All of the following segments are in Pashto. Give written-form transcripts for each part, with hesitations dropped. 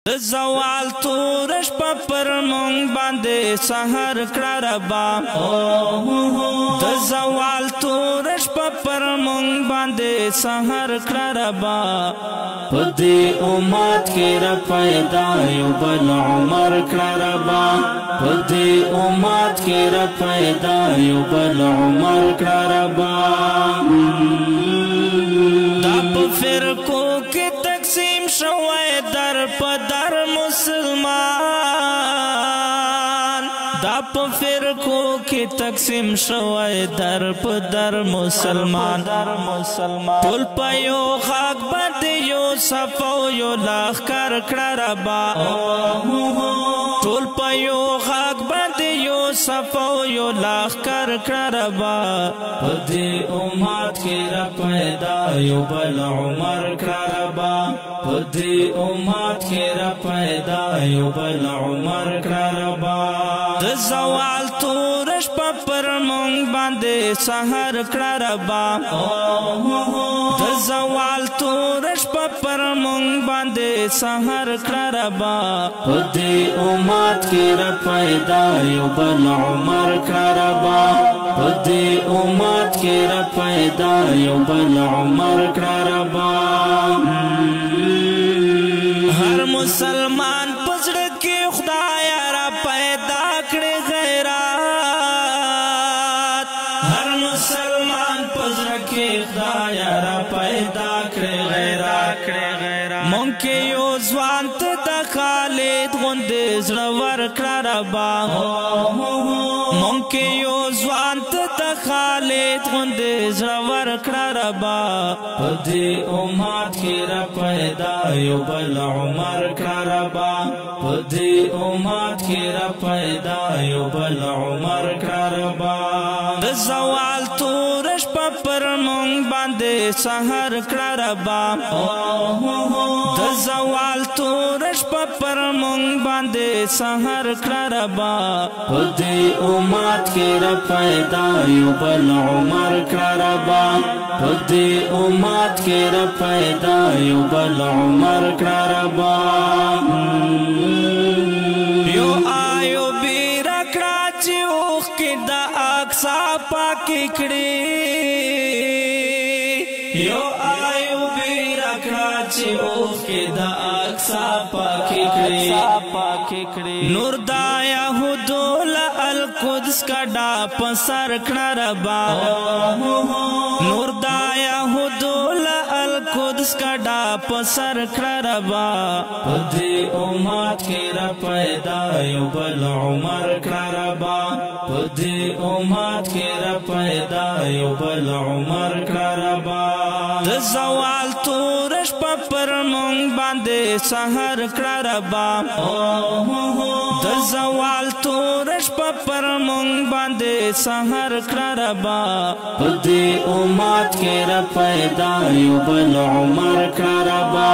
زوال تورش پا پر مونگ بانده سحر کراربا زوال تورش پا پر مونگ بانده سحر کراربا پدی امت کی را پیدا یو بل عمر کراربا پدی امت کی را پیدا یو بل عمر کراربا دب فرقو کی تقسیم شوی در پدر مسلمان دب فرقو کی تقسیم شوی در پدر مسلمان پل پیو خاک بند یو صفو یو لاخ کر کراربا پل پیو خاک بند یو صفو یو لاخ کر کراربا پدی امت کی را پیدا یو بل عمر کراربا پدی امت کی را پیدا یو بل عمر کراربا زوال تورش پا پر مونگ بانده سحر کراربا زوال تورش پا پر مونگ بانده سحر کراربا پدی امت کی را پیدا یو بل عمر کراربا پدی امت کی را پیدا یو بل عمر کراربا ہر مسلمان پزڑ کی خدایا را پیدا کڑے غیرات ہر مسلمان پزڑ کی خدایا را پیدا کڑے غیرات مونکے یو زوانت دا خالد غندے زڑور کراربا مونکے یو زوانت دا خالد غندے زڑور کراربا پدی امت کی را پیدا یو بل عمر کراربا پدی امت کی را پیدا یو بل عمر کراربا زوال تورش پا پر مونگ باندے سحر کراربا زوال تورش پا پر مونگ باندے سحر کراربا پدی امت کی را پیدا یو بل عمر کراربا پدی امت کی را پیدا یو بل عمر کراربا یو آیو بیرا کراچی اوخ کی دا اقصا پاکی کڑی یو آیو بیرا کراچی اوخ کی دا اقصا پاکی کڑی نور دا یہودول القدس کا ڈا پسر کراربا نور دا یہودول القدس کا ڈا پسر کراربا پدی امت کی را پیدا یو بل عمر کراربا پدی امت کی را پیدا یو بل عمر کراربا زوال تورش پا پر مونگ باندے سحر کراربا زوال تورش پا پر مونگ باندے سحر کراربا پدی امت کی را پیدا یو بل عمر کراربا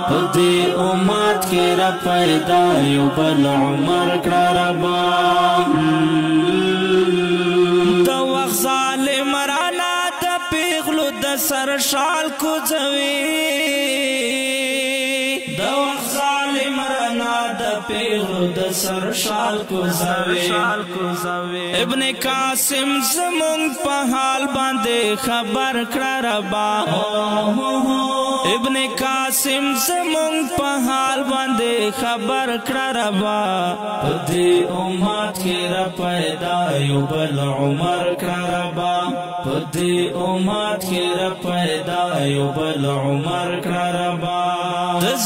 پدی امت کی را پیدا یو بل عمر کراربا دا وقت ظالم رانا دا پیغلو دا سر شال کو زوی دا وقت ظالم رانا دا پیغلو دا سر شال کو زوی ابن قاسم زمونگ پا حال باندے خبر کراربا ابن قاسم زمونگ پا حال باندے خبر کراربا پدی امت کی را پیدا یو بل عمر کراربا پدی امت کی را پیدا یو بل عمر کراربا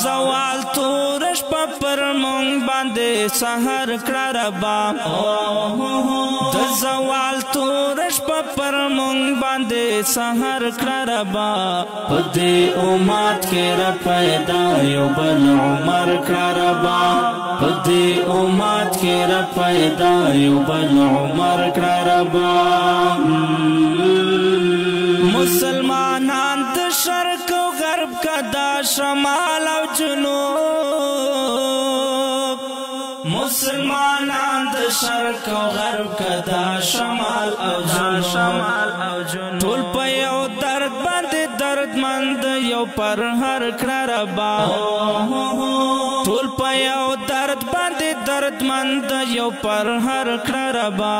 زوال تورش پا پر مونگ باندے سحر کراربا زوال تورش پا پر مونگ باندے سحر کراربا پدی امت کی را پیدا یو بل عمر کراربا پدی امت کی را پیدا یو بل عمر کراربا مسلمانان د شرق و غرب کا دا شمال و جنوب مسلمانان د شرق و غرب کا دا شمال او جنوب ټول په یو درد باندې درد مند یو پر هر کراربا ټول په پيو درد باندې درد مند یو پر هر کړربا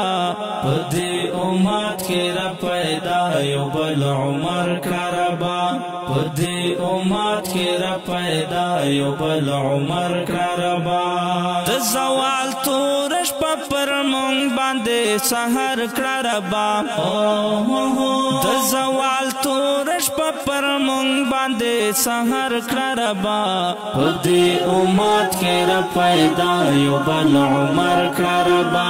پدې امت کې را پیدا یو بل عمر کړربا پدې امت کې را پیدا یو بل عمر کړربا د زوال تورش پر مونږ باندې سحر کړربا د زوال تورش پر مونږ باندې سحر کړربا پدې امت کې را پیدا یو بل عمر کړربا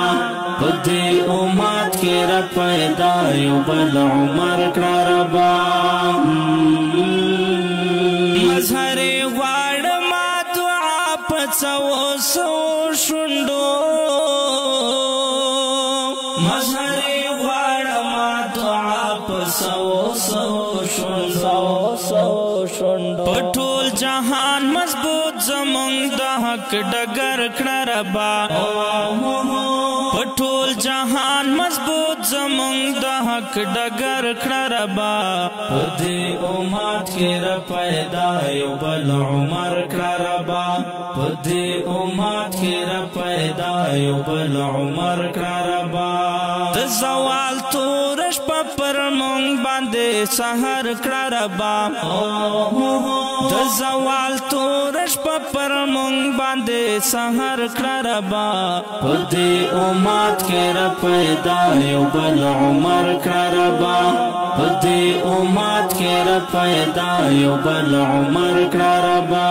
پدې امت کې را پیدا یو بل عمر کړربا مظهر غواړم دعا پڅو سو شوندو مظهر غواړم دعا پڅو سو شوندو پټول جهان مضبوط زمونږ د حق ډګر کړربا پټول جهان مضبوط زمونږ د حق ډګر کړربا پدې امت کې را پیدا یو بل عمر کړربا پدې امت کې را پیدا یو بل عمر کړربا د زوال تورش پر مونږ باندې سحر کړربا د زوال تورش پر مونږ باندې سحر کړربا پدې امت کې را پیدا یو بل عمر کړربا پدې امت کې را پیدا یو بل عمر کړربا